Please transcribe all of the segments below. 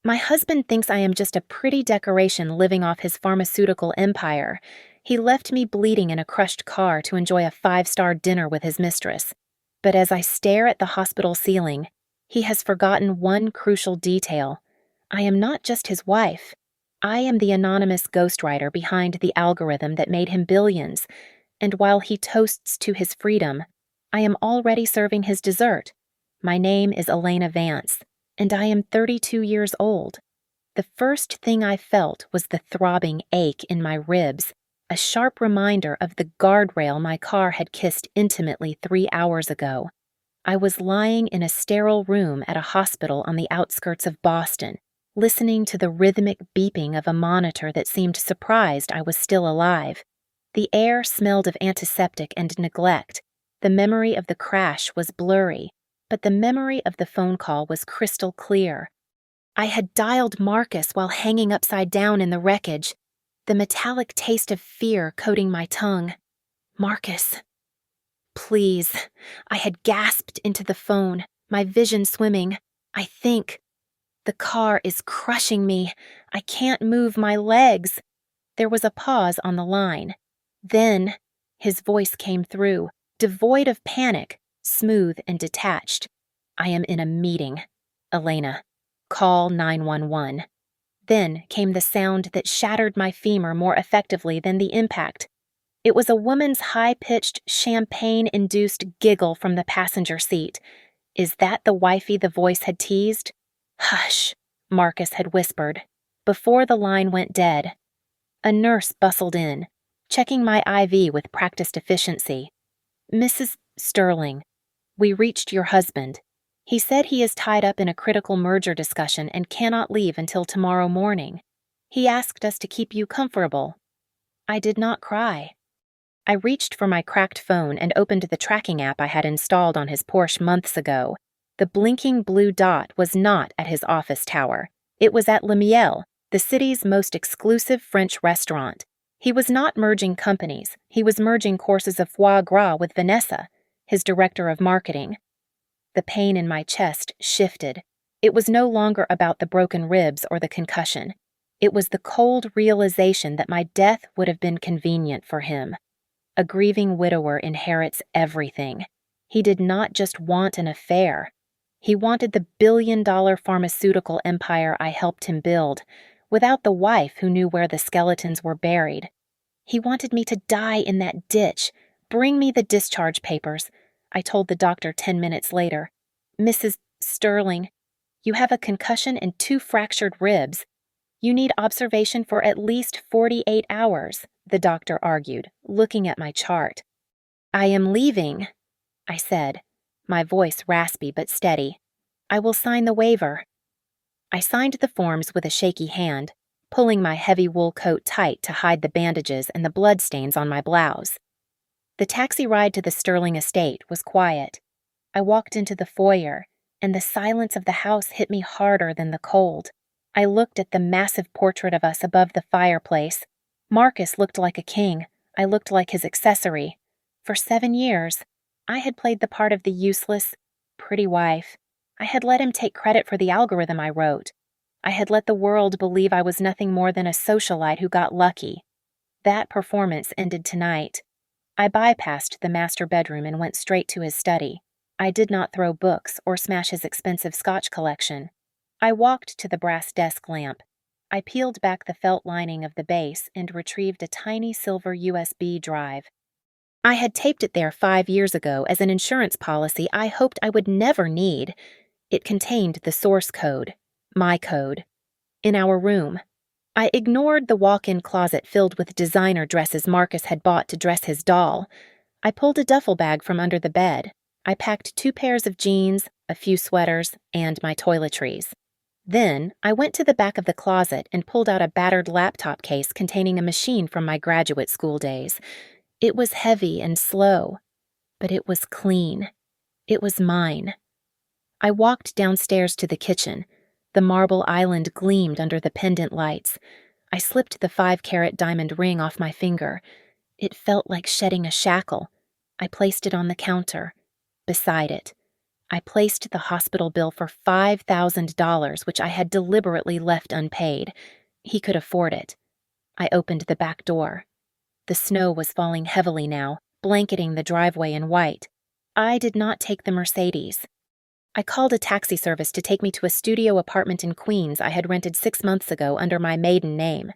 My husband thinks I am just a pretty decoration living off his pharmaceutical empire. He left me bleeding in a crushed car to enjoy a five-star dinner with his mistress. But as I stare at the hospital ceiling, he has forgotten one crucial detail. I am not just his wife. I am the anonymous ghostwriter behind the algorithm that made him billions, and while he toasts to his freedom, I am already serving his dessert. My name is Elena Vance, and I am 32 years old. The first thing I felt was the throbbing ache in my ribs, a sharp reminder of the guardrail my car had kissed intimately 3 hours ago. I was lying in a sterile room at a hospital on the outskirts of Boston, listening to the rhythmic beeping of a monitor that seemed surprised I was still alive. The air smelled of antiseptic and neglect. The memory of the crash was blurry, but the memory of the phone call was crystal clear. I had dialed Marcus while hanging upside down in the wreckage, the metallic taste of fear coating my tongue. Marcus. Please. I had gasped into the phone, my vision swimming. I think. The car is crushing me. I can't move my legs. There was a pause on the line. Then, his voice came through, devoid of panic, smooth and detached. I am in a meeting. Elena. Call 911. Then came the sound that shattered my femur more effectively than the impact. It was a woman's high-pitched, champagne-induced giggle from the passenger seat. Is that the wifey the voice had teased? Hush, Marcus had whispered, before the line went dead. A nurse bustled in, checking my IV with practiced efficiency. Mrs. Sterling, we reached your husband. He said he is tied up in a critical merger discussion and cannot leave until tomorrow morning. He asked us to keep you comfortable. I did not cry. I reached for my cracked phone and opened the tracking app I had installed on his Porsche months ago. The blinking blue dot was not at his office tower. It was at Le Miel, the city's most exclusive French restaurant. He was not merging companies. He was merging courses of foie gras with Vanessa, his director of marketing. The pain in my chest shifted. It was no longer about the broken ribs or the concussion. It was the cold realization that my death would have been convenient for him. A grieving widower inherits everything. He did not just want an affair. He wanted the billion-dollar pharmaceutical empire I helped him build, without the wife who knew where the skeletons were buried. He wanted me to die in that ditch. Bring me the discharge papers, I told the doctor 10 minutes later. Mrs. Sterling, you have a concussion and 2 fractured ribs. You need observation for at least 48 hours, the doctor argued, looking at my chart. I am leaving, I said, my voice raspy but steady. I will sign the waiver. I signed the forms with a shaky hand, pulling my heavy wool coat tight to hide the bandages and the bloodstains on my blouse. The taxi ride to the Sterling estate was quiet. I walked into the foyer, and the silence of the house hit me harder than the cold. I looked at the massive portrait of us above the fireplace. Marcus looked like a king. I looked like his accessory. For 7 years, I had played the part of the useless, pretty wife. I had let him take credit for the algorithm I wrote. I had let the world believe I was nothing more than a socialite who got lucky. That performance ended tonight. I bypassed the master bedroom and went straight to his study. I did not throw books or smash his expensive Scotch collection. I walked to the brass desk lamp. I peeled back the felt lining of the base and retrieved a tiny silver USB drive. I had taped it there 5 years ago as an insurance policy I hoped I would never need. It contained the source code, my code, in our room. I ignored the walk-in closet filled with designer dresses Marcus had bought to dress his doll. I pulled a duffel bag from under the bed. I packed 2 pairs of jeans, a few sweaters, and my toiletries. Then, I went to the back of the closet and pulled out a battered laptop case containing a machine from my graduate school days. It was heavy and slow, but it was clean. It was mine. I walked downstairs to the kitchen. The marble island gleamed under the pendant lights. I slipped the 5-carat diamond ring off my finger. It felt like shedding a shackle. I placed it on the counter. Beside it, I placed the hospital bill for $5,000, which I had deliberately left unpaid. He could afford it. I opened the back door. The snow was falling heavily now, blanketing the driveway in white. I did not take the Mercedes. I called a taxi service to take me to a studio apartment in Queens I had rented 6 months ago under my maiden name.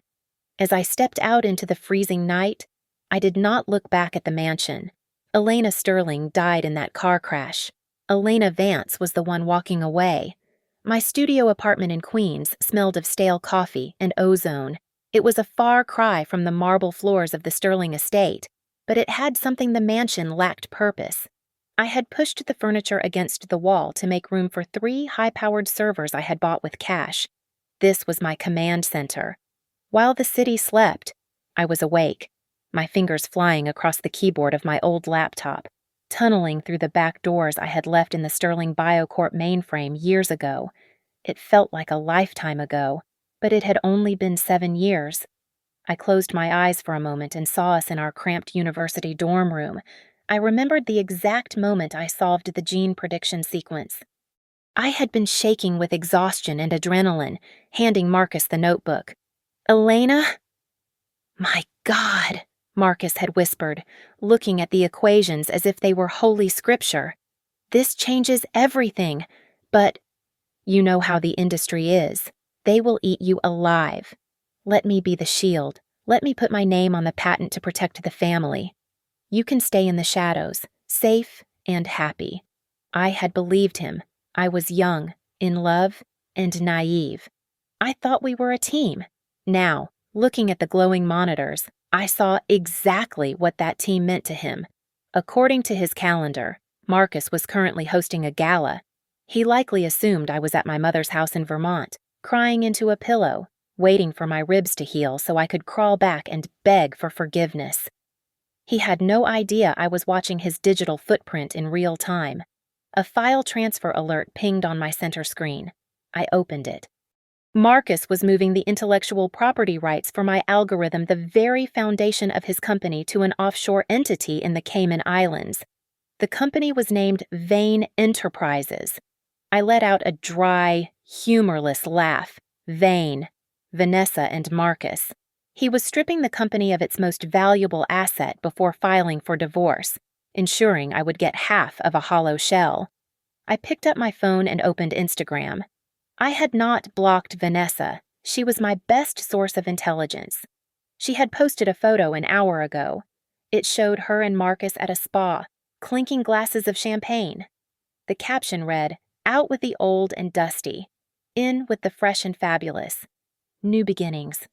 As I stepped out into the freezing night, I did not look back at the mansion. Elena Sterling died in that car crash. Elena Vance was the one walking away. My studio apartment in Queens smelled of stale coffee and ozone. It was a far cry from the marble floors of the Sterling estate, but it had something the mansion lacked: purpose. I had pushed the furniture against the wall to make room for 3 high-powered servers I had bought with cash. This was my command center. While the city slept, I was awake, my fingers flying across the keyboard of my old laptop, tunneling through the back doors I had left in the Sterling Biocorp mainframe years ago. It felt like a lifetime ago, but it had only been 7 years. I closed my eyes for a moment and saw us in our cramped university dorm room. I remembered the exact moment I solved the gene prediction sequence. I had been shaking with exhaustion and adrenaline, handing Marcus the notebook. "Elena?" "My God," Marcus had whispered, looking at the equations as if they were holy scripture. "This changes everything, but you know how the industry is. They will eat you alive. Let me be the shield. Let me put my name on the patent to protect the family. You can stay in the shadows, safe and happy." I had believed him. I was young, in love, and naive. I thought we were a team. Now, looking at the glowing monitors, I saw exactly what that team meant to him. According to his calendar, Marcus was currently hosting a gala. He likely assumed I was at my mother's house in Vermont, crying into a pillow, waiting for my ribs to heal so I could crawl back and beg for forgiveness. He had no idea I was watching his digital footprint in real time. A file transfer alert pinged on my center screen. I opened it. Marcus was moving the intellectual property rights for my algorithm, the very foundation of his company, to an offshore entity in the Cayman Islands. The company was named Vane Enterprises. I let out a dry, humorless laugh. Vane, Vanessa, and Marcus. He was stripping the company of its most valuable asset before filing for divorce, ensuring I would get half of a hollow shell. I picked up my phone and opened Instagram. I had not blocked Vanessa. She was my best source of intelligence. She had posted a photo an hour ago. It showed her and Marcus at a spa, clinking glasses of champagne. The caption read, "Out with the old and dusty. In with the fresh and fabulous. New beginnings."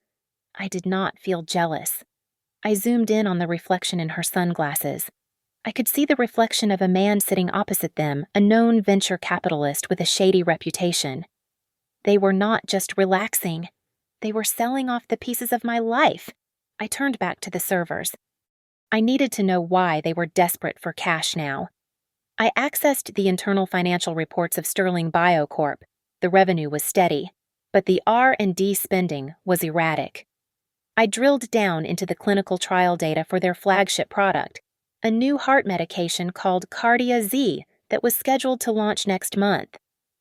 I did not feel jealous. I zoomed in on the reflection in her sunglasses. I could see the reflection of a man sitting opposite them, a known venture capitalist with a shady reputation. They were not just relaxing. They were selling off the pieces of my life. I turned back to the servers. I needed to know why they were desperate for cash now. I accessed the internal financial reports of Sterling Biocorp. The revenue was steady, but the R&D spending was erratic. I drilled down into the clinical trial data for their flagship product, a new heart medication called Cardia Z that was scheduled to launch next month.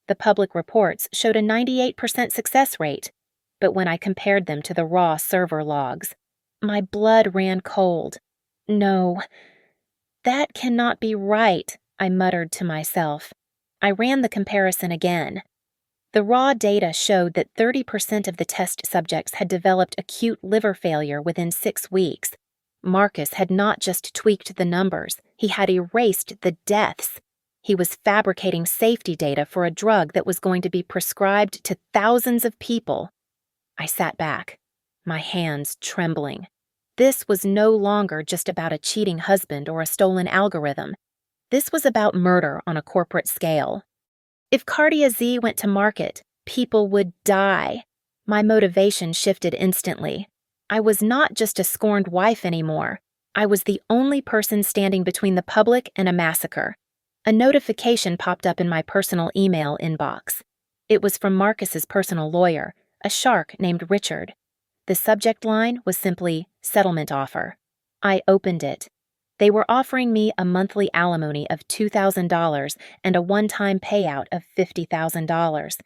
The public reports showed a 98% success rate, but when I compared them to the raw server logs, my blood ran cold. "No, that cannot be right," I muttered to myself. I ran the comparison again. The raw data showed that 30% of the test subjects had developed acute liver failure within 6 weeks. Marcus had not just tweaked the numbers, he had erased the deaths. He was fabricating safety data for a drug that was going to be prescribed to thousands of people. I sat back, my hands trembling. This was no longer just about a cheating husband or a stolen algorithm. This was about murder on a corporate scale. If Cardia Z went to market, people would die. My motivation shifted instantly. I was not just a scorned wife anymore. I was the only person standing between the public and a massacre. A notification popped up in my personal email inbox. It was from Marcus's personal lawyer, a shark named Richard. The subject line was simply "settlement offer." I opened it. They were offering me a monthly alimony of $2,000 and a one-time payout of $50,000.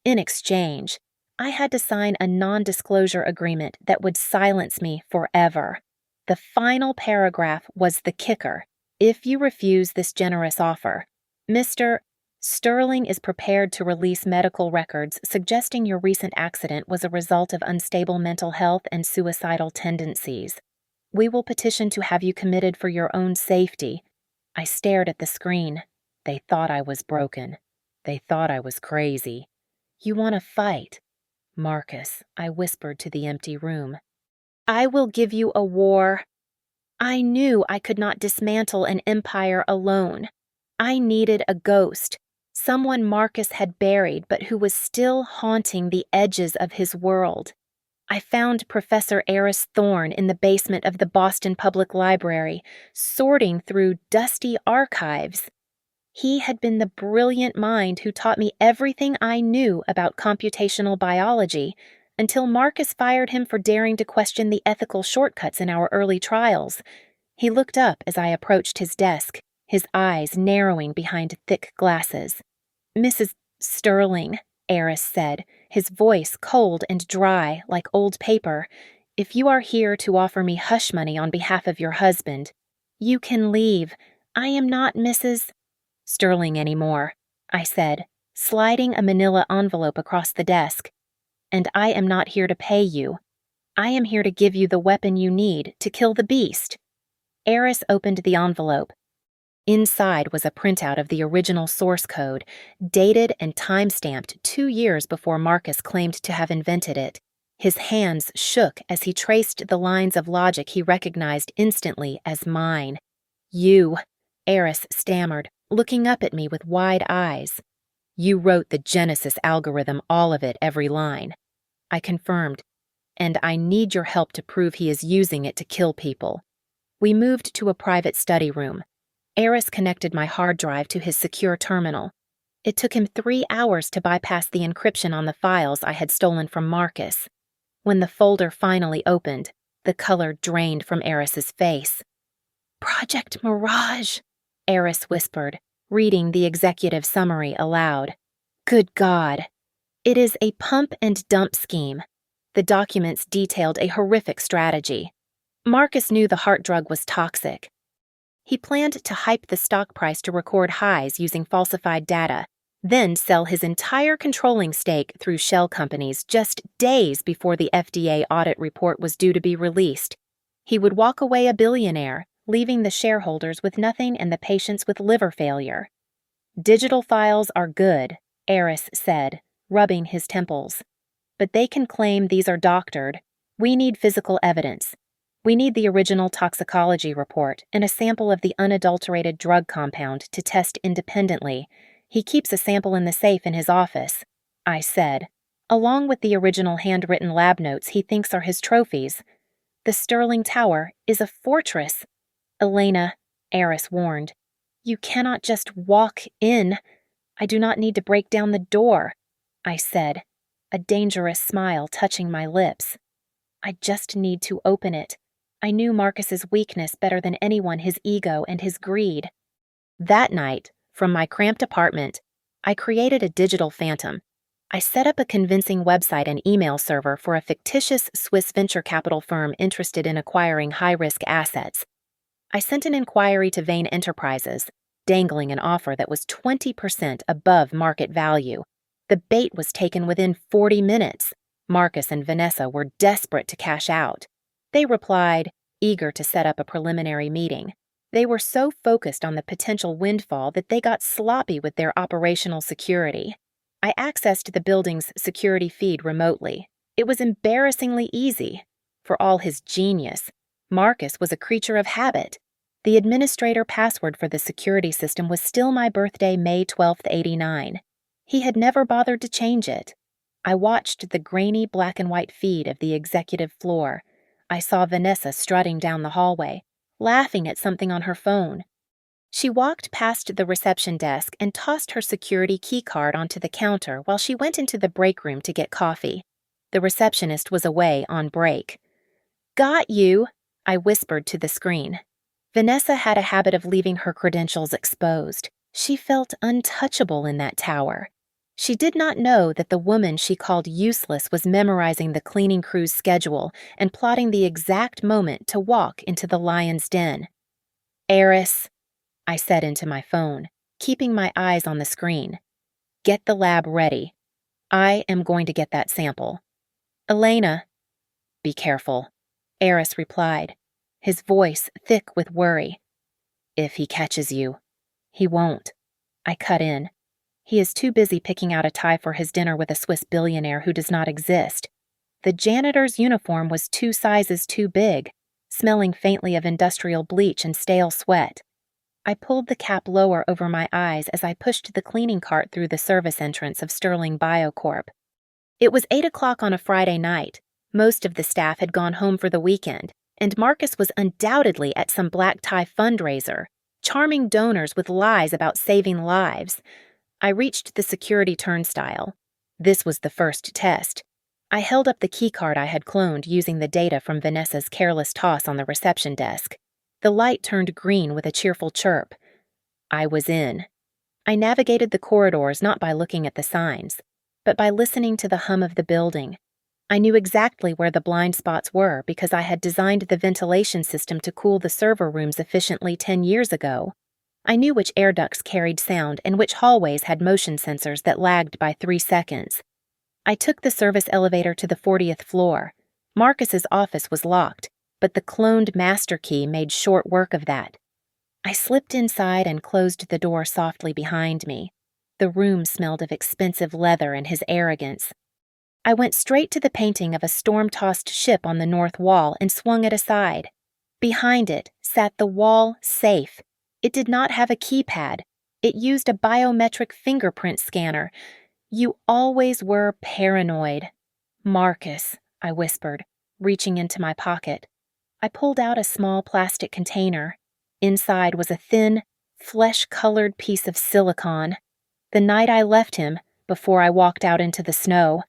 In exchange, I had to sign a non-disclosure agreement that would silence me forever. The final paragraph was the kicker. If you refuse this generous offer, Mr. Sterling is prepared to release medical records suggesting your recent accident was a result of unstable mental health and suicidal tendencies. We will petition to have you committed for your own safety. I stared at the screen. They thought I was broken. They thought I was crazy. You want to fight? Marcus, I whispered to the empty room. I will give you a war. I knew I could not dismantle an empire alone. I needed a ghost, someone Marcus had buried but who was still haunting the edges of his world. I found Professor Eris Thorne in the basement of the Boston Public Library, sorting through dusty archives. He had been the brilliant mind who taught me everything I knew about computational biology, until Marcus fired him for daring to question the ethical shortcuts in our early trials. He looked up as I approached his desk, his eyes narrowing behind thick glasses. Mrs. Sterling, Eris said, his voice cold and dry like old paper, if you are here to offer me hush money on behalf of your husband, you can leave. I am not Mrs. Sterling anymore, I said, sliding a manila envelope across the desk. And I am not here to pay you. I am here to give you the weapon you need to kill the beast. Eris opened the envelope. Inside was a printout of the original source code, dated and time-stamped 2 years before Marcus claimed to have invented it. His hands shook as he traced the lines of logic he recognized instantly as mine. You, Eris stammered, looking up at me with wide eyes. You wrote the Genesis algorithm, all of it, every line. I confirmed, and I need your help to prove he is using it to kill people. We moved to a private study room. Eris connected my hard drive to his secure terminal. It took him 3 hours to bypass the encryption on the files I had stolen from Marcus. When the folder finally opened, the color drained from Eris's face. Project Mirage, Eris whispered, reading the executive summary aloud. Good God. It is a pump and dump scheme. The documents detailed a horrific strategy. Marcus knew the heart drug was toxic. He planned to hype the stock price to record highs using falsified data, then sell his entire controlling stake through shell companies just days before the FDA audit report was due to be released. He would walk away a billionaire, leaving the shareholders with nothing and the patients with liver failure. Digital files are good, Eris said, rubbing his temples. But they can claim these are doctored. We need physical evidence. We need the original toxicology report and a sample of the unadulterated drug compound to test independently. He keeps a sample in the safe in his office, I said, along with the original handwritten lab notes he thinks are his trophies. The Sterling Tower is a fortress. Elena, Eris warned, you cannot just walk in. I do not need to break down the door, I said, a dangerous smile touching my lips. I just need to open it. I knew Marcus's weakness better than anyone, his ego and his greed. That night, from my cramped apartment, I created a digital phantom. I set up a convincing website and email server for a fictitious Swiss venture capital firm interested in acquiring high-risk assets. I sent an inquiry to Vane Enterprises, dangling an offer that was 20% above market value. The bait was taken within 40 minutes. Marcus and Vanessa were desperate to cash out. They replied, eager to set up a preliminary meeting. They were so focused on the potential windfall that they got sloppy with their operational security. I accessed the building's security feed remotely. It was embarrassingly easy. For all his genius, Marcus was a creature of habit. The administrator password for the security system was still my birthday, May 12th, 89. He had never bothered to change it. I watched the grainy black and white feed of the executive floor. I saw Vanessa strutting down the hallway, laughing at something on her phone. She walked past the reception desk and tossed her security key card onto the counter while she went into the break room to get coffee. The receptionist was away on break. Got you, I whispered to the screen. Vanessa had a habit of leaving her credentials exposed. She felt untouchable in that tower. She did not know that the woman she called useless was memorizing the cleaning crew's schedule and plotting the exact moment to walk into the lion's den. "Eris," I said into my phone, keeping my eyes on the screen. "Get the lab ready. I am going to get that sample." "Elena." "Be careful," Eris replied, his voice thick with worry. "If he catches you." "He won't." I cut in. "He is too busy picking out a tie for his dinner with a Swiss billionaire who does not exist." The janitor's uniform was 2 sizes too big, smelling faintly of industrial bleach and stale sweat. I pulled the cap lower over my eyes as I pushed the cleaning cart through the service entrance of Sterling Biocorp. It was 8 o'clock on a Friday night. Most of the staff had gone home for the weekend, and Marcus was undoubtedly at some black tie fundraiser, charming donors with lies about saving lives. I reached the security turnstile. This was the first test. I held up the keycard I had cloned using the data from Vanessa's careless toss on the reception desk. The light turned green with a cheerful chirp. I was in. I navigated the corridors not by looking at the signs, but by listening to the hum of the building. I knew exactly where the blind spots were because I had designed the ventilation system to cool the server rooms efficiently 10 years ago. I knew which air ducts carried sound and which hallways had motion sensors that lagged by 3 seconds. I took the service elevator to the 40th floor. Marcus's office was locked, but the cloned master key made short work of that. I slipped inside and closed the door softly behind me. The room smelled of expensive leather and his arrogance. I went straight to the painting of a storm-tossed ship on the north wall and swung it aside. Behind it sat the wall safe. It did not have a keypad. It used a biometric fingerprint scanner. "You always were paranoid." "Marcus," I whispered, reaching into my pocket. I pulled out a small plastic container. Inside was a thin, flesh-colored piece of silicone. The night I left him, before I walked out into the snow,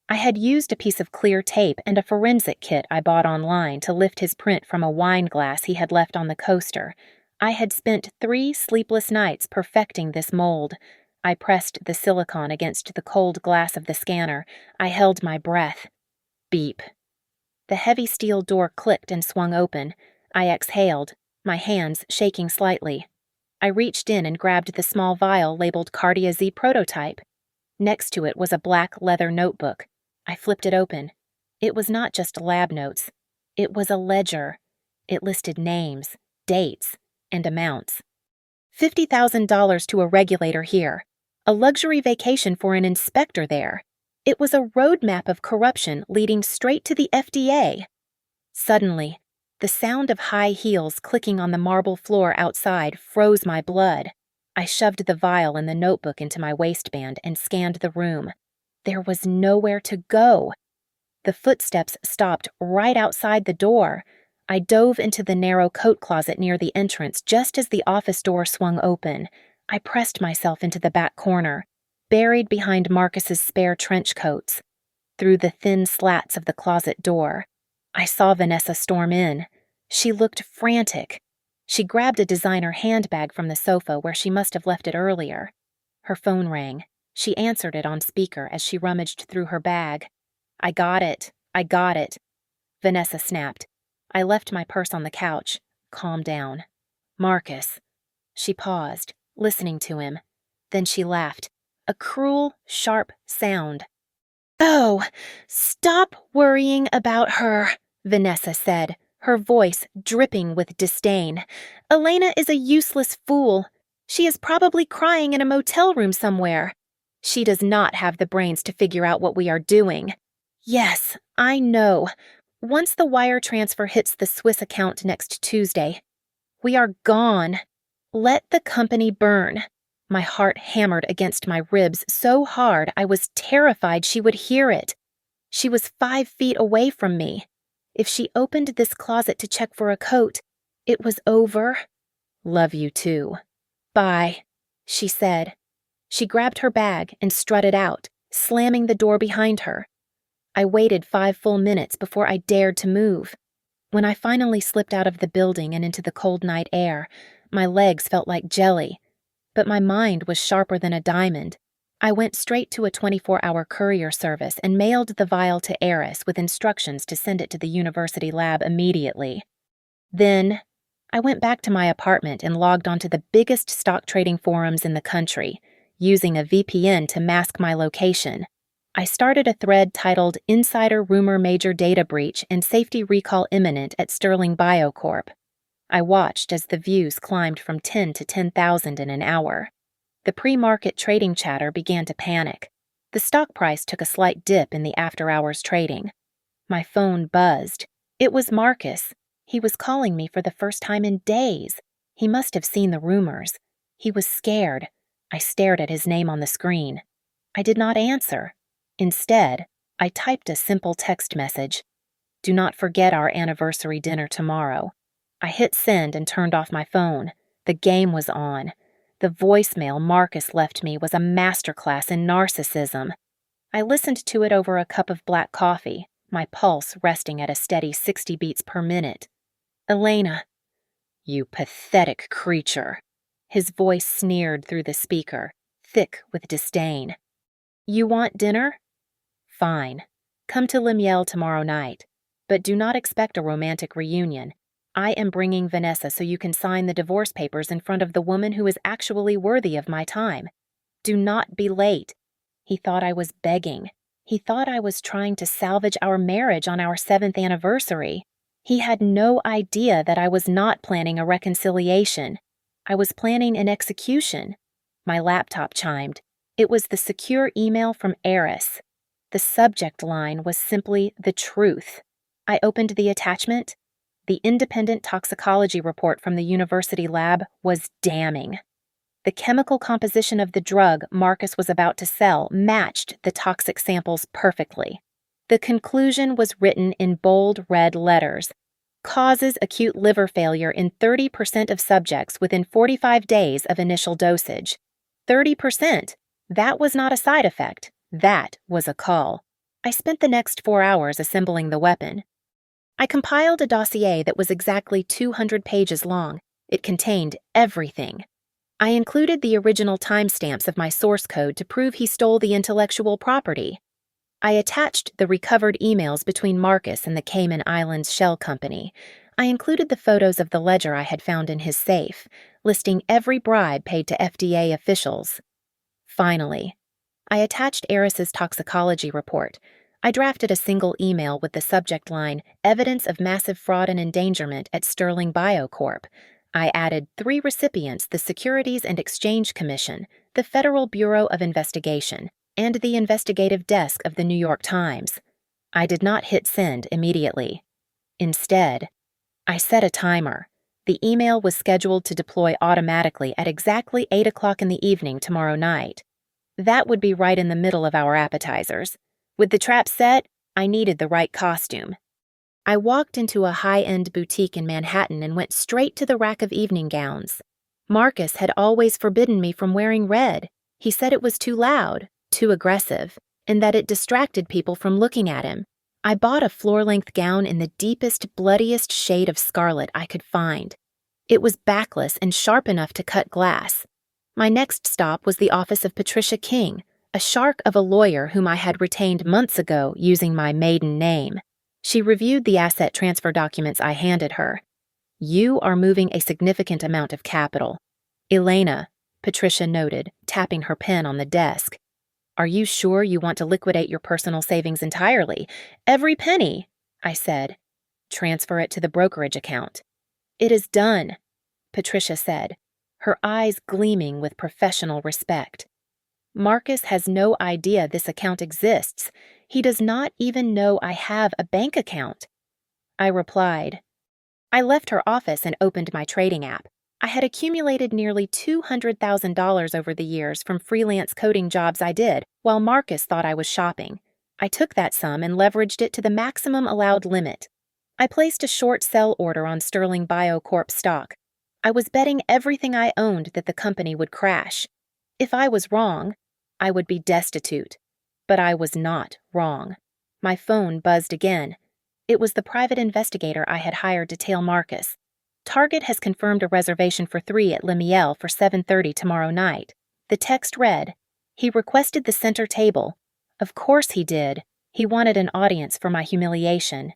I had used a piece of clear tape and a forensic kit I bought online to lift his print from a wine glass he had left on the coaster. I had spent 3 sleepless nights perfecting this mold. I pressed the silicone against the cold glass of the scanner. I held my breath. Beep. The heavy steel door clicked and swung open. I exhaled, my hands shaking slightly. I reached in and grabbed the small vial labeled Cardia Z Prototype. Next to it was a black leather notebook. I flipped it open. It was not just lab notes. It was a ledger. It listed names, dates, and amounts. $50,000 to a regulator here. A luxury vacation for an inspector there. It was a roadmap of corruption leading straight to the FDA. Suddenly, the sound of high heels clicking on the marble floor outside froze my blood. I shoved the vial and the notebook into my waistband and scanned the room. There was nowhere to go. The footsteps stopped right outside the door. I dove into the narrow coat closet near the entrance just as the office door swung open. I pressed myself into the back corner, buried behind Marcus's spare trench coats. Through the thin slats of the closet door, I saw Vanessa storm in. She looked frantic. She grabbed a designer handbag from the sofa where she must have left it earlier. Her phone rang. She answered it on speaker as she rummaged through her bag. I got it. Vanessa snapped. I left my purse on the couch. Calm down. "Marcus." She paused, listening to him. Then she laughed. A cruel, sharp sound. "Oh, stop worrying about her," Vanessa said, her voice dripping with disdain. "Elena is a useless fool. She is probably crying in a motel room somewhere. She does not have the brains to figure out what we are doing. Yes, I know. Once the wire transfer hits the Swiss account next Tuesday, we are gone. Let the company burn." My heart hammered against my ribs so hard I was terrified she would hear it. She was 5 feet away from me. If she opened this closet to check for a coat, it was over. "Love you too." "Bye," she said. She grabbed her bag and strutted out, slamming the door behind her. I waited 5 full minutes before I dared to move. When I finally slipped out of the building and into the cold night air, my legs felt like jelly, but my mind was sharper than a diamond. I went straight to a 24-hour courier service and mailed the vial to Eris with instructions to send it to the university lab immediately. Then, I went back to my apartment and logged onto the biggest stock trading forums in the country, using a VPN to mask my location. I started a thread titled Insider Rumor Major Data Breach and Safety Recall Imminent at Sterling Biocorp. I watched as the views climbed from 10 to 10,000 in an hour. The pre-market trading chatter began to panic. The stock price took a slight dip in the after-hours trading. My phone buzzed. It was Marcus. He was calling me for the first time in days. He must have seen the rumors. He was scared. I stared at his name on the screen. I did not answer. Instead, I typed a simple text message. Do not forget our anniversary dinner tomorrow. I hit send and turned off my phone. The game was on. The voicemail Marcus left me was a masterclass in narcissism. I listened to it over a cup of black coffee, my pulse resting at a steady 60 beats per minute. Elena. You pathetic creature. His voice sneered through the speaker, thick with disdain. You want dinner? Fine. Come to Limiel tomorrow night. But do not expect a romantic reunion. I am bringing Vanessa so you can sign the divorce papers in front of the woman who is actually worthy of my time. Do not be late. He thought I was begging. He thought I was trying to salvage our marriage on our 7th anniversary. He had no idea that I was not planning a reconciliation. I was planning an execution. My laptop chimed. It was the secure email from Eris. The subject line was simply the truth. I opened the attachment. The independent toxicology report from the university lab was damning. The chemical composition of the drug Marcus was about to sell matched the toxic samples perfectly. The conclusion was written in bold red letters. Causes acute liver failure in 30% of subjects within 45 days of initial dosage. 30%. That was not a side effect. That was a call. I spent the next 4 hours assembling the weapon. I compiled a dossier that was exactly 200 pages long. It contained everything. I included the original timestamps of my source code to prove he stole the intellectual property. I attached the recovered emails between Marcus and the Cayman Islands Shell Company. I included the photos of the ledger I had found in his safe, listing every bribe paid to FDA officials. Finally, I attached Eris's toxicology report. I drafted a single email with the subject line, Evidence of Massive Fraud and Endangerment at Sterling Biocorp. I added 3 recipients, the Securities and Exchange Commission, the Federal Bureau of Investigation, and the investigative desk of the New York Times. I did not hit send immediately. Instead, I set a timer. The email was scheduled to deploy automatically at exactly 8 o'clock in the evening tomorrow night. That would be right in the middle of our appetizers. With the trap set, I needed the right costume. I walked into a high-end boutique in Manhattan and went straight to the rack of evening gowns. Marcus had always forbidden me from wearing red. He said it was too loud, too aggressive, and that it distracted people from looking at him. I bought a floor-length gown in the deepest, bloodiest shade of scarlet I could find. It was backless and sharp enough to cut glass. My next stop was the office of Patricia King, a shark of a lawyer whom I had retained months ago using my maiden name. She reviewed the asset transfer documents I handed her. You are moving a significant amount of capital. Elena, Patricia noted, tapping her pen on the desk. Are you sure you want to liquidate your personal savings entirely? Every penny, I said. Transfer it to the brokerage account. It is done, Patricia said, her eyes gleaming with professional respect. Marcus has no idea this account exists. He does not even know I have a bank account. I replied. I left her office and opened my trading app. I had accumulated nearly $200,000 over the years from freelance coding jobs I did, while Marcus thought I was shopping. I took that sum and leveraged it to the maximum allowed limit. I placed a short sell order on Sterling Biocorp stock. I was betting everything I owned that the company would crash. If I was wrong, I would be destitute. But I was not wrong. My phone buzzed again. It was the private investigator I had hired to tail Marcus. Target has confirmed a reservation for 3 at Le Miel for 7:30 tomorrow night. The text read, "He requested the center table. Of course he did. He wanted an audience for my humiliation."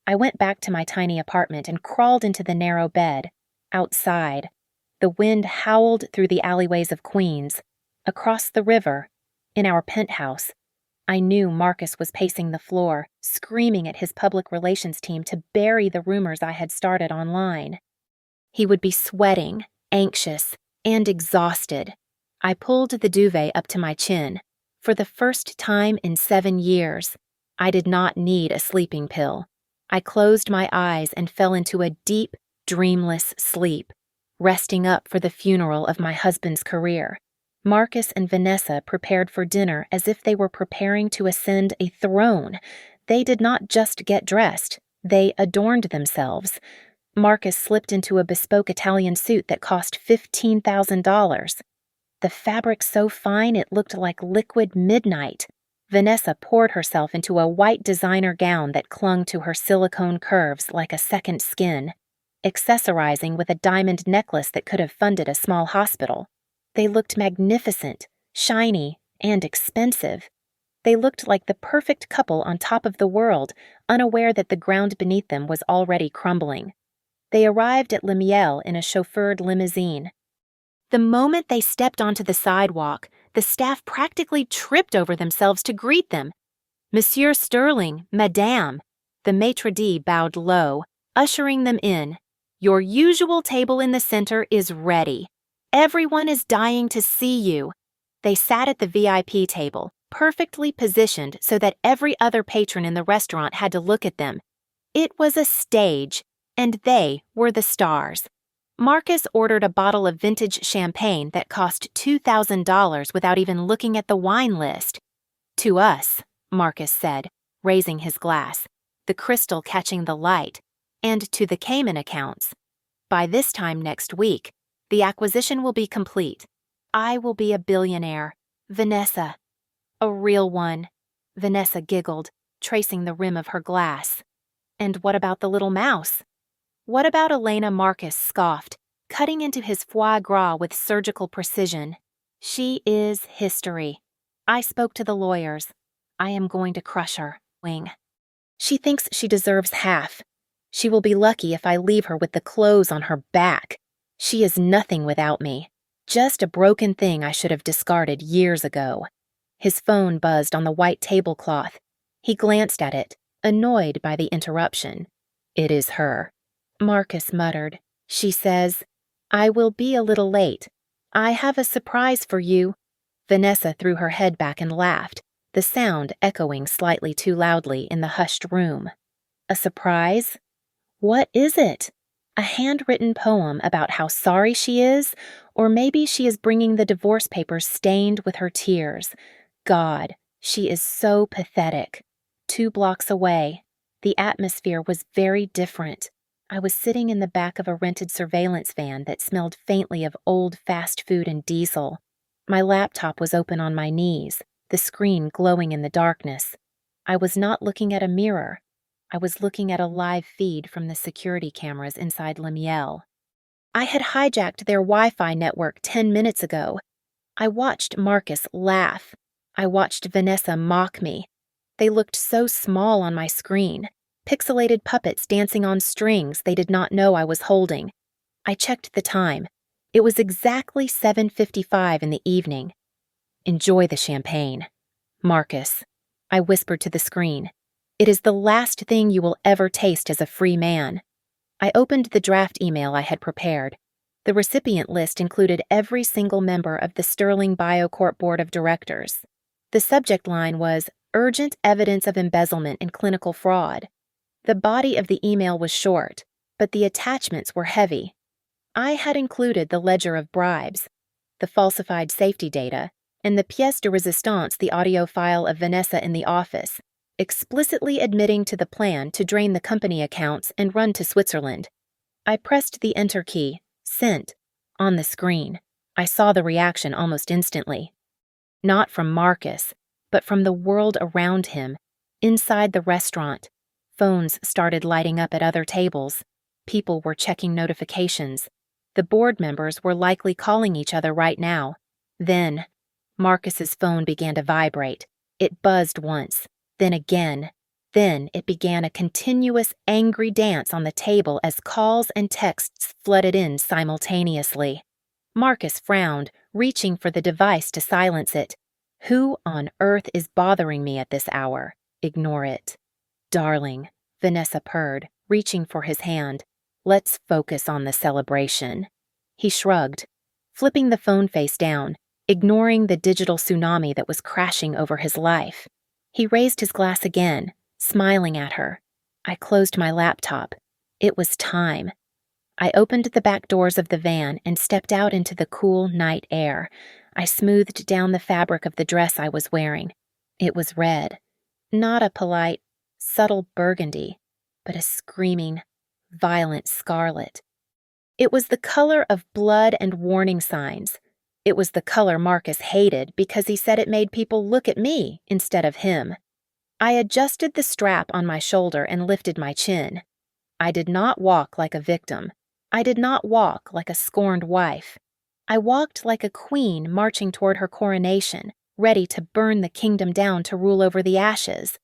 I went back to my tiny apartment and crawled into the narrow bed. Outside, the wind howled through the alleyways of Queens. Across the river, in our penthouse, I knew Marcus was pacing the floor, screaming at his public relations team to bury the rumors I had started online. He would be sweating, anxious, and exhausted. I pulled the duvet up to my chin. For the first time in 7 years, I did not need a sleeping pill. I closed my eyes and fell into a deep, dreamless sleep, resting up for the funeral of my husband's career. Marcus and Vanessa prepared for dinner as if they were preparing to ascend a throne. They did not just get dressed, they adorned themselves. Marcus slipped into a bespoke Italian suit that cost $15,000. The fabric so fine it looked like liquid midnight. Vanessa poured herself into a white designer gown that clung to her silicone curves like a second skin, accessorizing with a diamond necklace that could have funded a small hospital. They looked magnificent, shiny, and expensive. They looked like the perfect couple on top of the world, unaware that the ground beneath them was already crumbling. They arrived at Le Miel in a chauffeured limousine. The moment they stepped onto the sidewalk, the staff practically tripped over themselves to greet them. "Monsieur Sterling, Madame." The maitre d' bowed low, ushering them in. "Your usual table in the center is ready. Everyone is dying to see you." They sat at the VIP table, perfectly positioned so that every other patron in the restaurant had to look at them. It was a stage, and they were the stars. Marcus ordered a bottle of vintage champagne that cost $2,000 without even looking at the wine list. "To us," Marcus said, raising his glass, the crystal catching the light, "and to the Cayman accounts. By this time next week, the acquisition will be complete. I will be a billionaire. Vanessa." "A real one," Vanessa giggled, tracing the rim of her glass. "And what about the little mouse?" "What about Elena?" Marcus scoffed, cutting into his foie gras with surgical precision. "She is history. I spoke to the lawyers. I am going to crush her. Wing. She thinks she deserves half. She will be lucky if I leave her with the clothes on her back. She is nothing without me. Just a broken thing I should have discarded years ago." His phone buzzed on the white tablecloth. He glanced at it, annoyed by the interruption. "It is her." Marcus muttered. "She says, 'I will be a little late. I have a surprise for you.'" Vanessa threw her head back and laughed, the sound echoing slightly too loudly in the hushed room. "A surprise? What is it? A handwritten poem about how sorry she is? Or maybe she is bringing the divorce papers stained with her tears. God, she is so pathetic." 2 blocks away, the atmosphere was very different. I was sitting in the back of a rented surveillance van that smelled faintly of old fast food and diesel. My laptop was open on my knees, the screen glowing in the darkness. I was not looking at a mirror. I was looking at a live feed from the security cameras inside Le Miel. I had hijacked their Wi-Fi network 10 minutes ago. I watched Marcus laugh. I watched Vanessa mock me. They looked so small on my screen. Pixelated puppets dancing on strings they did not know I was holding. I checked the time. It was exactly 7:55 in the evening. "Enjoy the champagne." "Marcus," I whispered to the screen, "it is the last thing you will ever taste as a free man." I opened the draft email I had prepared. The recipient list included every single member of the Sterling BioCorp Board of Directors. The subject line was, "Urgent evidence of embezzlement and clinical fraud." The body of the email was short, but the attachments were heavy. I had included the ledger of bribes, the falsified safety data, and the pièce de résistance, the audio file of Vanessa in the office, explicitly admitting to the plan to drain the company accounts and run to Switzerland. I pressed the enter key, sent, on the screen. I saw the reaction almost instantly. Not from Marcus, but from the world around him, inside the restaurant. Phones started lighting up at other tables. People were checking notifications. The board members were likely calling each other right now. Then, Marcus's phone began to vibrate. It buzzed once, then again. Then it began a continuous angry dance on the table as calls and texts flooded in simultaneously. Marcus frowned, reaching for the device to silence it. Who on earth is bothering me at this hour? Ignore it. Darling, Vanessa purred, reaching for his hand. Let's focus on the celebration. He shrugged, flipping the phone face down, ignoring the digital tsunami that was crashing over his life. He raised his glass again, smiling at her. I closed my laptop. It was time. I opened the back doors of the van and stepped out into the cool night air. I smoothed down the fabric of the dress I was wearing. It was red. Not a polite, subtle burgundy, but a screaming, violent scarlet. It was the color of blood and warning signs. It was the color Marcus hated because he said it made people look at me instead of him. I adjusted the strap on my shoulder and lifted my chin. I did not walk like a victim. I did not walk like a scorned wife. I walked like a queen marching toward her coronation, ready to burn the kingdom down to rule over the ashes.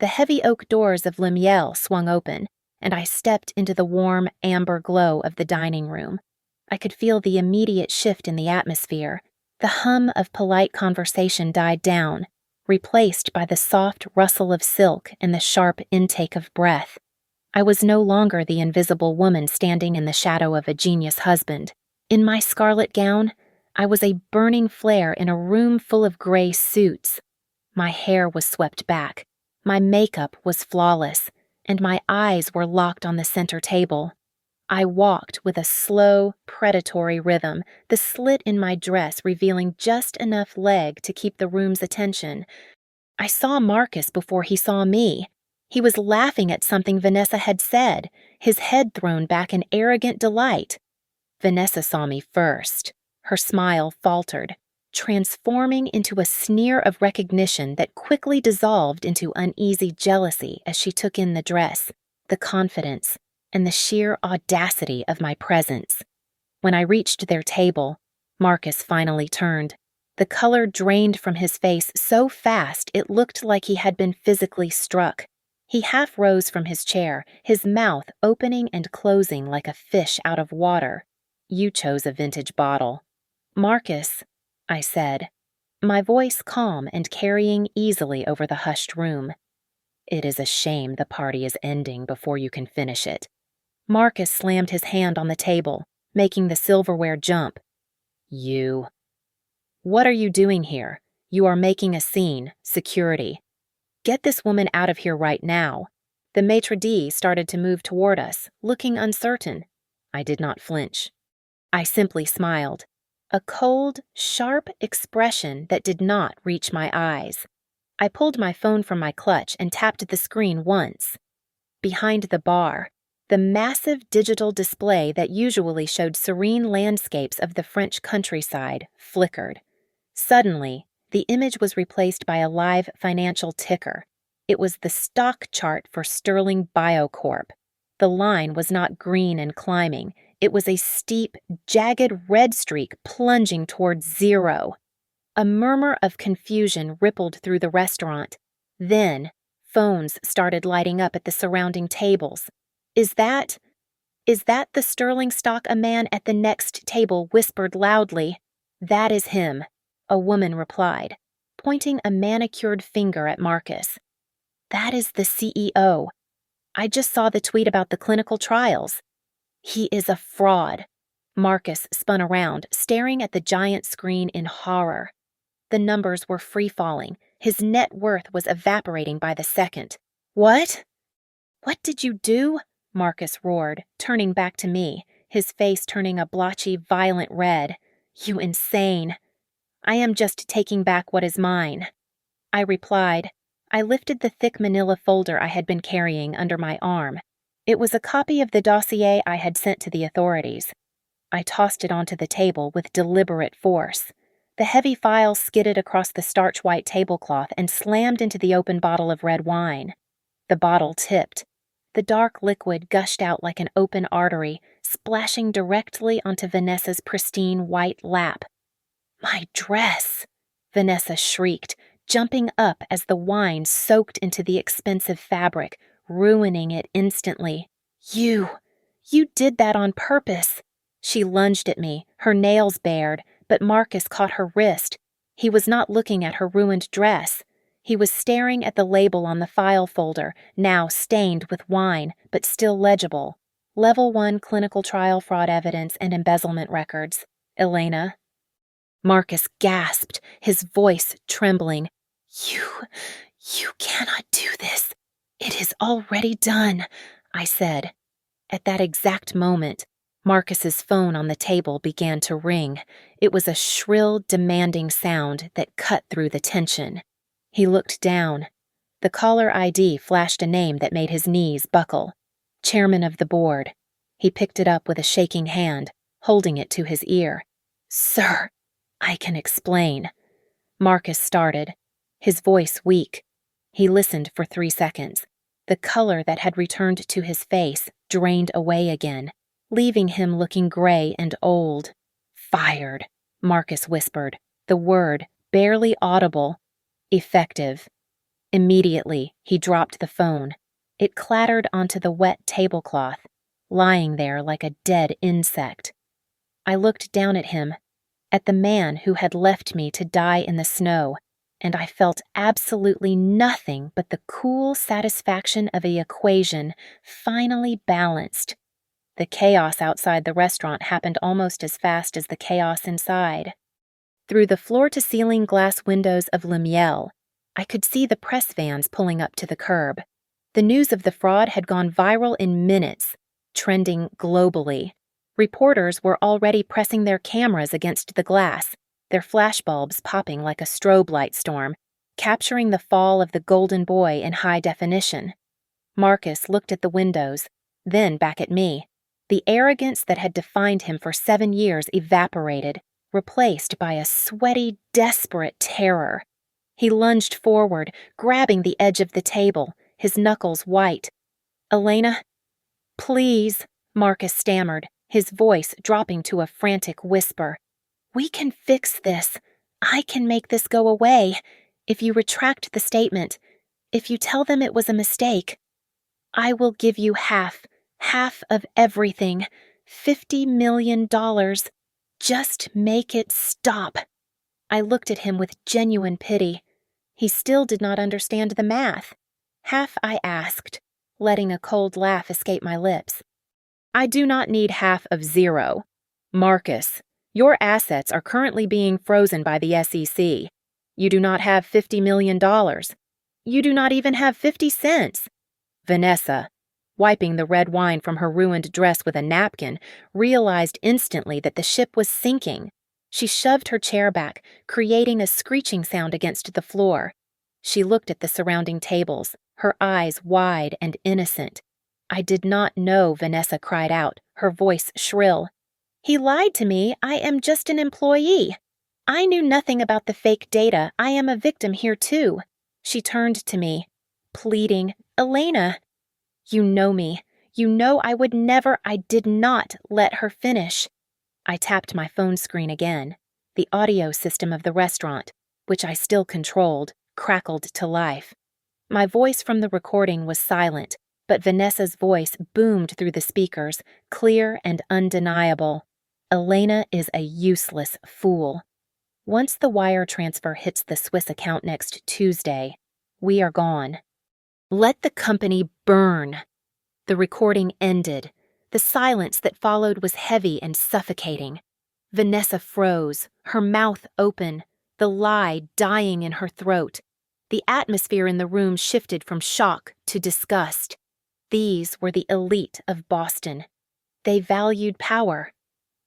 The heavy oak doors of Lemuel swung open, and I stepped into the warm, amber glow of the dining room. I could feel the immediate shift in the atmosphere. The hum of polite conversation died down, replaced by the soft rustle of silk and the sharp intake of breath. I was no longer the invisible woman standing in the shadow of a genius husband. In my scarlet gown, I was a burning flare in a room full of gray suits. My hair was swept back, my makeup was flawless, and my eyes were locked on the center table. I walked with a slow, predatory rhythm, the slit in my dress revealing just enough leg to keep the room's attention. I saw Marcus before he saw me. He was laughing at something Vanessa had said, his head thrown back in arrogant delight. Vanessa saw me first. Her smile faltered, transforming into a sneer of recognition that quickly dissolved into uneasy jealousy as she took in the dress, the confidence, and the sheer audacity of my presence. When I reached their table, Marcus finally turned. The color drained from his face so fast it looked like he had been physically struck. He half rose from his chair, his mouth opening and closing like a fish out of water. You chose a vintage bottle. Marcus, I said, my voice calm and carrying easily over the hushed room. It is a shame the party is ending before you can finish it. Marcus slammed his hand on the table, making the silverware jump. You. What are you doing here? You are making a scene, security. Get this woman out of here right now. The maitre d' started to move toward us, looking uncertain. I did not flinch. I simply smiled. A cold, sharp expression that did not reach my eyes. I pulled my phone from my clutch and tapped the screen once. Behind the bar, the massive digital display that usually showed serene landscapes of the French countryside flickered. Suddenly, the image was replaced by a live financial ticker. It was the stock chart for Sterling Biocorp. The line was not green and climbing. It was a steep, jagged red streak plunging towards zero. A murmur of confusion rippled through the restaurant. Then, phones started lighting up at the surrounding tables. Is that the Sterling stock? A man at the next table whispered loudly. That is him, a woman replied, pointing a manicured finger at Marcus. That is the CEO. I just saw the tweet about the clinical trials. He is a fraud. Marcus spun around, staring at the giant screen in horror. The numbers were free-falling. His net worth was evaporating by the second. What? What did you do? Marcus roared, turning back to me, his face turning a blotchy, violent red. You insane. I am just taking back what is mine. I replied. I lifted the thick manila folder I had been carrying under my arm. It was a copy of the dossier I had sent to the authorities. I tossed it onto the table with deliberate force. The heavy file skidded across the starch-white tablecloth and slammed into the open bottle of red wine. The bottle tipped, The dark liquid gushed out like an open artery, splashing directly onto Vanessa's pristine white lap. "My dress!" Vanessa shrieked, jumping up as the wine soaked into the expensive fabric, ruining it instantly. You did that on purpose." She lunged at me, her nails bared, but Marcus caught her wrist. He was not looking at her ruined dress. He was staring at the label on the file folder, now stained with wine, but still legible. Level 1 clinical trial fraud evidence and embezzlement records. Elena. Marcus gasped, his voice trembling. You cannot do this. It is already done," I said. At that exact moment, Marcus's phone on the table began to ring. It was a shrill, demanding sound that cut through the tension. He looked down. The caller ID flashed a name that made his knees buckle. Chairman of the board. He picked it up with a shaking hand, holding it to his ear. "Sir, I can explain." Marcus started, his voice weak. He listened for 3 seconds. The color that had returned to his face drained away again, leaving him looking gray and old. "Fired," Marcus whispered, the word barely audible. "Effective." Immediately, he dropped the phone. It clattered onto the wet tablecloth, lying there like a dead insect. I looked down at him, at the man who had left me to die in the snow, and I felt absolutely nothing but the cool satisfaction of the equation finally balanced. The chaos outside the restaurant happened almost as fast as the chaos inside. Through the floor-to-ceiling glass windows of Le Miel, I could see the press vans pulling up to the curb. The news of the fraud had gone viral in minutes, trending globally. Reporters were already pressing their cameras against the glass, their flashbulbs popping like a strobe light storm, capturing the fall of the golden boy in high definition. Marcus looked at the windows, then back at me. The arrogance that had defined him for 7 years evaporated, replaced by a sweaty, desperate terror. He lunged forward, grabbing the edge of the table, his knuckles white. "Elena, please," Marcus stammered, his voice dropping to a frantic whisper. "We can fix this. I can make this go away. If you retract the statement, if you tell them it was a mistake, I will give you half of everything, $50 million. Just make it stop." I looked at him with genuine pity. He still did not understand the math. "Half," I asked, letting a cold laugh escape my lips. "I do not need half of 0. Marcus, your assets are currently being frozen by the SEC. You do not have $50 million. You do not even have 50 cents. Vanessa, wiping the red wine from her ruined dress with a napkin, realized instantly that the ship was sinking. She shoved her chair back, creating a screeching sound against the floor. She looked at the surrounding tables, her eyes wide and innocent. "I did not know," Vanessa cried out, her voice shrill. "He lied to me. I am just an employee. I knew nothing about the fake data. I am a victim here too." She turned to me, pleading, "Elena, you know me. You know I would never." I did not let her finish. I tapped my phone screen again. The audio system of the restaurant, which I still controlled, crackled to life. My voice from the recording was silent, but Vanessa's voice boomed through the speakers, clear and undeniable. "Elena is a useless fool. Once the wire transfer hits the Swiss account next Tuesday, we are gone. Let the company burn." The recording ended. The silence that followed was heavy and suffocating. Vanessa froze, her mouth open, the lie dying in her throat. The atmosphere in the room shifted from shock to disgust. These were the elite of Boston. They valued power.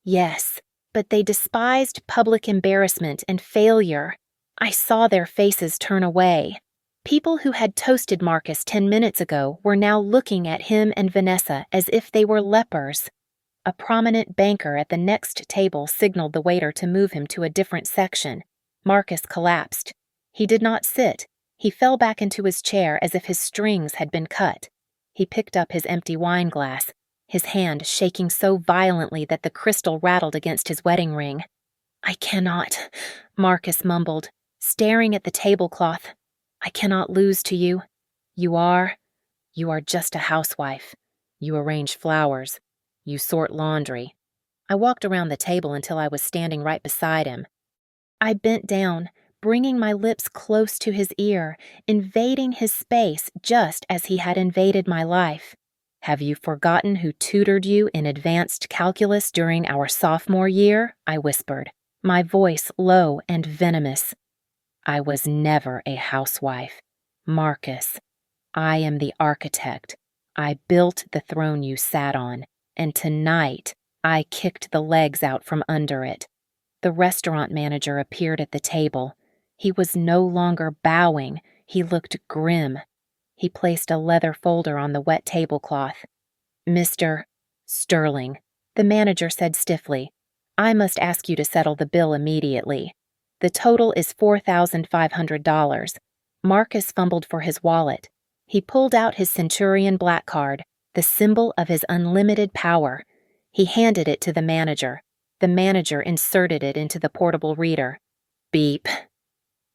Yes, but they despised public embarrassment and failure. I saw their faces turn away. People who had toasted Marcus 10 minutes ago were now looking at him and Vanessa as if they were lepers. A prominent banker at the next table signaled the waiter to move him to a different section. Marcus collapsed. He did not sit. He fell back into his chair as if his strings had been cut. He picked up his empty wine glass, his hand shaking so violently that the crystal rattled against his wedding ring. "I cannot," Marcus mumbled, staring at the tablecloth. "I cannot lose to you. You are just a housewife. You arrange flowers. You sort laundry." I walked around the table until I was standing right beside him. I bent down, bringing my lips close to his ear, invading his space just as he had invaded my life. "Have you forgotten who tutored you in advanced calculus during our sophomore year?" I whispered, my voice low and venomous. "I was never a housewife. Marcus, I am the architect. I built the throne you sat on, and tonight I kicked the legs out from under it." The restaurant manager appeared at the table. He was no longer bowing. He looked grim. He placed a leather folder on the wet tablecloth. "Mr. Sterling," the manager said stiffly, "I must ask you to settle the bill immediately. The total is $4,500. Marcus fumbled for his wallet. He pulled out his Centurion black card, the symbol of his unlimited power. He handed it to the manager. The manager inserted it into the portable reader. "Beep."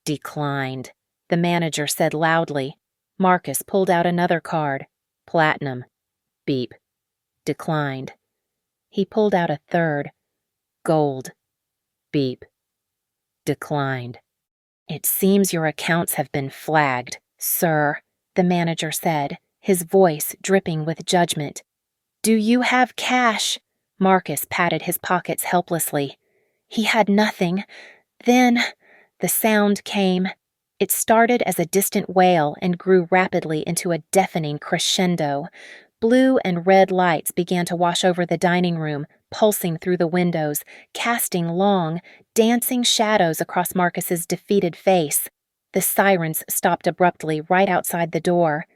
"Declined," the manager said loudly. Marcus pulled out another card. "Platinum." "Beep." "Declined." He pulled out a third. "Gold." "Beep." "Declined." "It seems your accounts have been flagged, sir," the manager said, his voice dripping with judgment. "Do you have cash?" Marcus patted his pockets helplessly. He had nothing. Then the sound came. It started as a distant wail and grew rapidly into a deafening crescendo. Blue and red lights began to wash over the dining room, pulsing through the windows, casting long, dancing shadows across Marcus's defeated face. The sirens stopped abruptly right outside the door.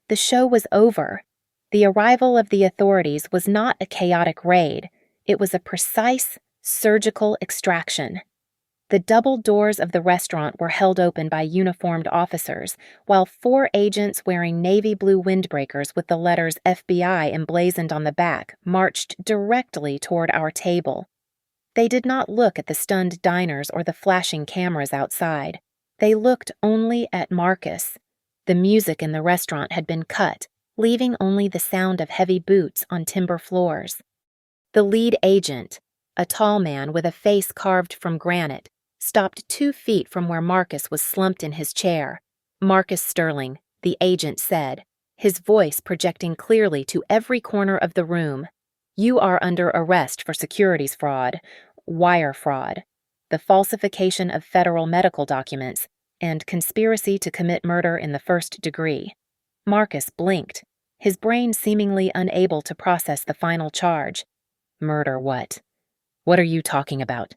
The show was over. The arrival of the authorities was not a chaotic raid. It was a precise, surgical extraction. The double doors of the restaurant were held open by uniformed officers, while 4 agents wearing navy blue windbreakers with the letters FBI emblazoned on the back marched directly toward our table. They did not look at the stunned diners or the flashing cameras outside. They looked only at Marcus. The music in the restaurant had been cut, leaving only the sound of heavy boots on timber floors. The lead agent, a tall man with a face carved from granite, stopped 2 feet from where Marcus was slumped in his chair. "Marcus Sterling," the agent said, his voice projecting clearly to every corner of the room. "You are under arrest for securities fraud, wire fraud, the falsification of federal medical documents, and conspiracy to commit murder in the 1st degree." Marcus blinked, his brain seemingly unable to process the final charge. "Murder what? What are you talking about?"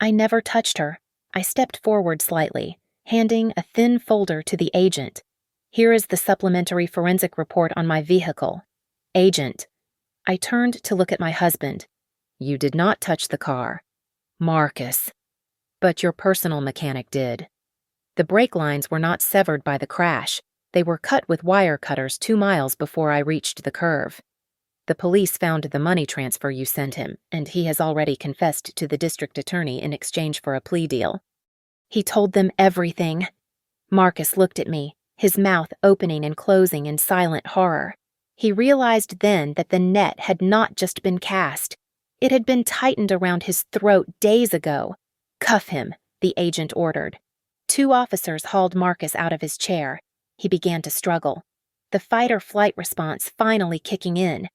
"I never touched her." I stepped forward slightly, handing a thin folder to the agent. "Here is the supplementary forensic report on my vehicle." "Agent." I turned to look at my husband. "You did not touch the car." "Marcus." "But your personal mechanic did." "The brake lines were not severed by the crash. They were cut with wire cutters 2 miles before I reached the curve. The police found the money transfer you sent him, and he has already confessed to the district attorney in exchange for a plea deal." "He told them everything." Marcus looked at me, his mouth opening and closing in silent horror. He realized then that the net had not just been cast. It had been tightened around his throat days ago. "Cuff him," the agent ordered. 2 officers hauled Marcus out of his chair. He began to struggle, the fight-or-flight response finally kicking in.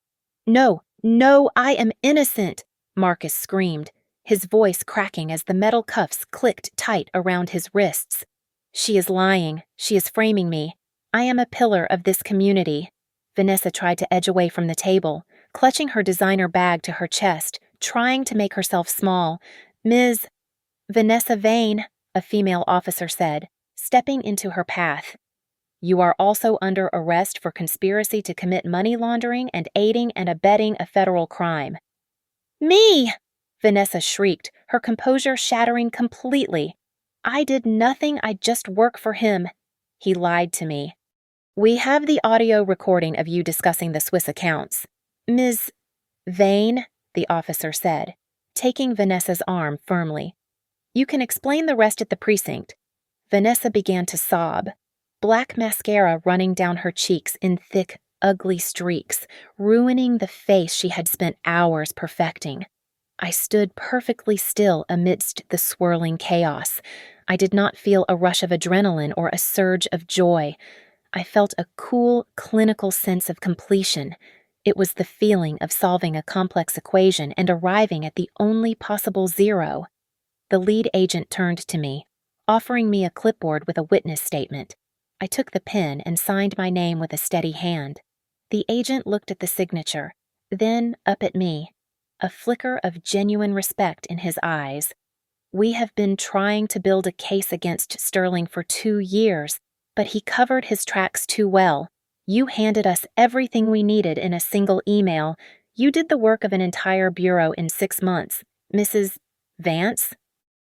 "No, no, I am innocent," Marcus screamed, his voice cracking as the metal cuffs clicked tight around his wrists. "She is lying. She is framing me. I am a pillar of this community." Vanessa tried to edge away from the table, clutching her designer bag to her chest, trying to make herself small. "Ms. Vanessa Vane," a female officer said, stepping into her path. "You are also under arrest for conspiracy to commit money laundering and aiding and abetting a federal crime." "Me!" Vanessa shrieked, her composure shattering completely. "I did nothing. I just work for him." He lied to me. We have the audio recording of you discussing the Swiss accounts. Ms. Vane, the officer said, taking Vanessa's arm firmly. You can explain the rest at the precinct. Vanessa began to sob, black mascara running down her cheeks in thick, ugly streaks, ruining the face she had spent hours perfecting. I stood perfectly still amidst the swirling chaos. I did not feel a rush of adrenaline or a surge of joy. I felt a cool, clinical sense of completion. It was the feeling of solving a complex equation and arriving at the only possible zero. The lead agent turned to me, offering me a clipboard with a witness statement. I took the pen and signed my name with a steady hand. The agent looked at the signature, then up at me, a flicker of genuine respect in his eyes. We have been trying to build a case against Sterling for 2 years, but he covered his tracks too well. You handed us everything we needed in a single email. You did the work of an entire bureau in 6 months. Mrs. Vance?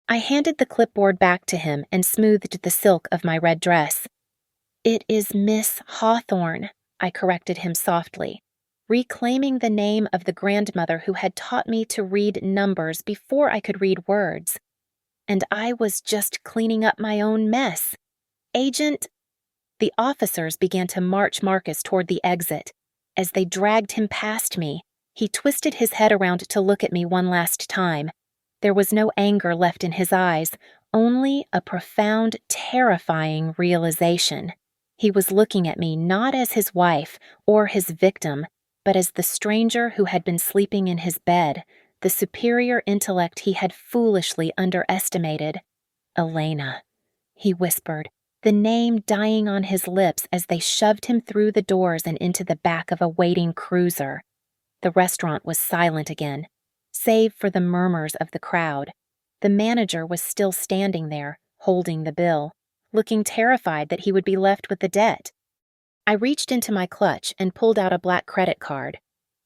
I handed the clipboard back to him and smoothed the silk of my red dress. It is Miss Hawthorne, I corrected him softly, reclaiming the name of the grandmother who had taught me to read numbers before I could read words. And I was just cleaning up my own mess. Agent... The officers began to march Marcus toward the exit. As they dragged him past me, he twisted his head around to look at me one last time. There was no anger left in his eyes, only a profound, terrifying realization. He was looking at me not as his wife or his victim, but as the stranger who had been sleeping in his bed, the superior intellect he had foolishly underestimated. Elena, he whispered, the name dying on his lips as they shoved him through the doors and into the back of a waiting cruiser. The restaurant was silent again, save for the murmurs of the crowd. The manager was still standing there, holding the bill, looking terrified that he would be left with the debt. I reached into my clutch and pulled out a black credit card.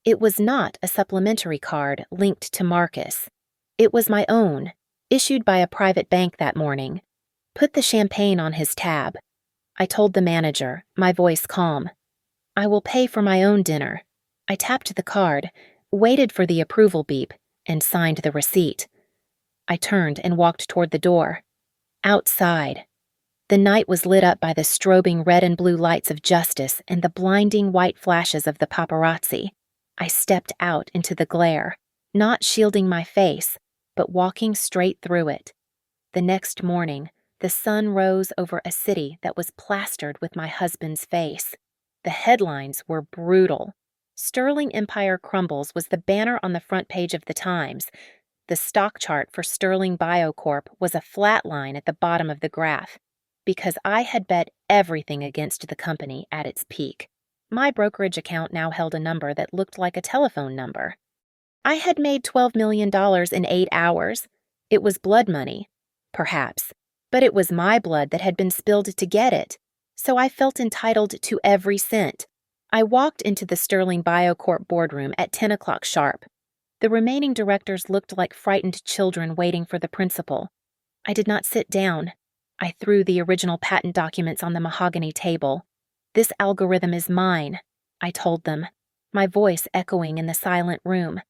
It was not a supplementary card linked to Marcus. It was my own, issued by a private bank that morning. Put the champagne on his tab. I told the manager, my voice calm. I will pay for my own dinner. I tapped the card, waited for the approval beep, and signed the receipt. I turned and walked toward the door. Outside. The night was lit up by the strobing red and blue lights of justice and the blinding white flashes of the paparazzi. I stepped out into the glare, not shielding my face, but walking straight through it. The next morning, the sun rose over a city that was plastered with my husband's face. The headlines were brutal. Sterling Empire Crumbles was the banner on the front page of the Times. The stock chart for Sterling Biocorp was a flat line at the bottom of the graph, because I had bet everything against the company at its peak. My brokerage account now held a number that looked like a telephone number. I had made $12 million in 8 hours. It was blood money, perhaps, but it was my blood that had been spilled to get it, so I felt entitled to every cent. I walked into the Sterling Biocorp boardroom at 10 o'clock sharp. The remaining directors looked like frightened children waiting for the principal. I did not sit down. I threw the original patent documents on the mahogany table. This algorithm is mine, I told them, my voice echoing in the silent room.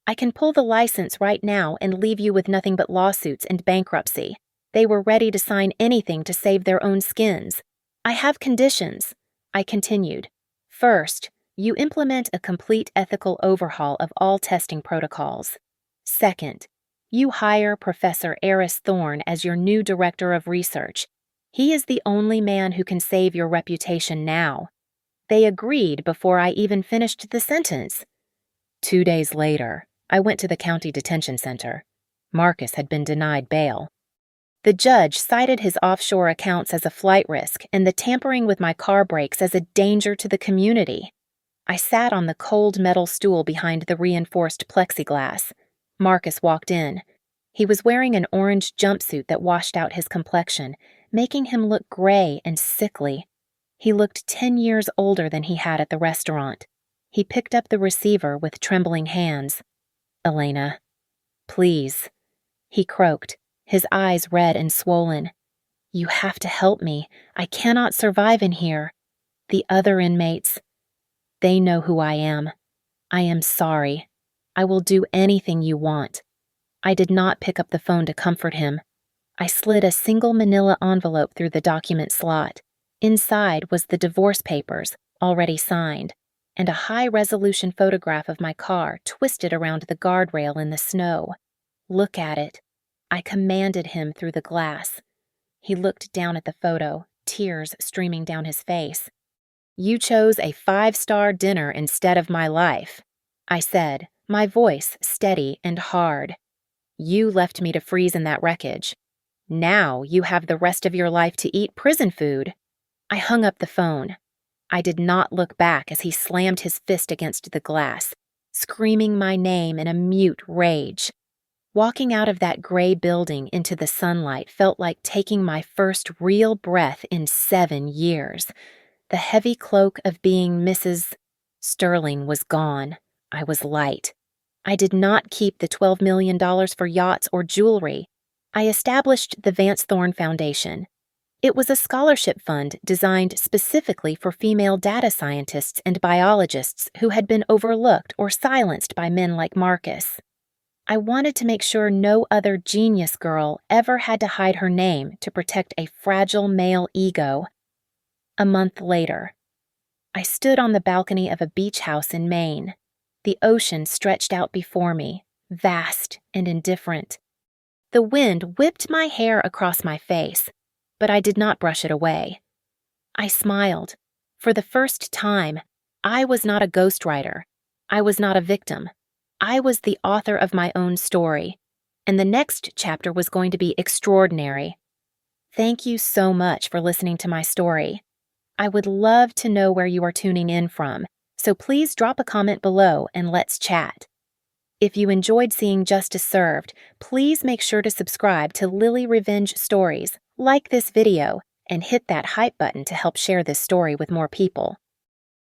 I can pull the license right now and leave you with nothing but lawsuits and bankruptcy. They were ready to sign anything to save their own skins. I have conditions, I continued. First, you implement a complete ethical overhaul of all testing protocols. Second, you hire Professor Eris Thorne as your new director of research. He is the only man who can save your reputation now. They agreed before I even finished the sentence. 2 days later, I went to the county detention center. Marcus had been denied bail. The judge cited his offshore accounts as a flight risk and the tampering with my car brakes as a danger to the community. I sat on the cold metal stool behind the reinforced plexiglass. Marcus walked in. He was wearing an orange jumpsuit that washed out his complexion, making him look gray and sickly. He looked 10 years older than he had at the restaurant. He picked up the receiver with trembling hands. Elena, please, he croaked, his eyes red and swollen. You have to help me. I cannot survive in here. The other inmates, they know who I am. I am sorry. I will do anything you want. I did not pick up the phone to comfort him. I slid a single manila envelope through the document slot. Inside was the divorce papers, already signed, and a high-resolution photograph of my car twisted around the guardrail in the snow. Look at it. I commanded him through the glass. He looked down at the photo, tears streaming down his face. You chose a 5-star dinner instead of my life, I said, my voice steady and hard. You left me to freeze in that wreckage. Now you have the rest of your life to eat prison food. I hung up the phone. I did not look back as he slammed his fist against the glass, screaming my name in a mute rage. Walking out of that gray building into the sunlight felt like taking my first real breath in 7 years. The heavy cloak of being Mrs. Sterling was gone. I was light. I did not keep the $12 million for yachts or jewelry. I established the Vance Thorne Foundation. It was a scholarship fund designed specifically for female data scientists and biologists who had been overlooked or silenced by men like Marcus. I wanted to make sure no other genius girl ever had to hide her name to protect a fragile male ego. A month later, I stood on the balcony of a beach house in Maine. The ocean stretched out before me, vast and indifferent. The wind whipped my hair across my face, but I did not brush it away. I smiled. For the first time, I was not a ghostwriter. I was not a victim. I was the author of my own story, and the next chapter was going to be extraordinary. Thank you so much for listening to my story. I would love to know where you are tuning in from, so please drop a comment below and let's chat. If you enjoyed seeing justice served, please make sure to subscribe to Lily Revenge Stories, like this video, and hit that hype button to help share this story with more people.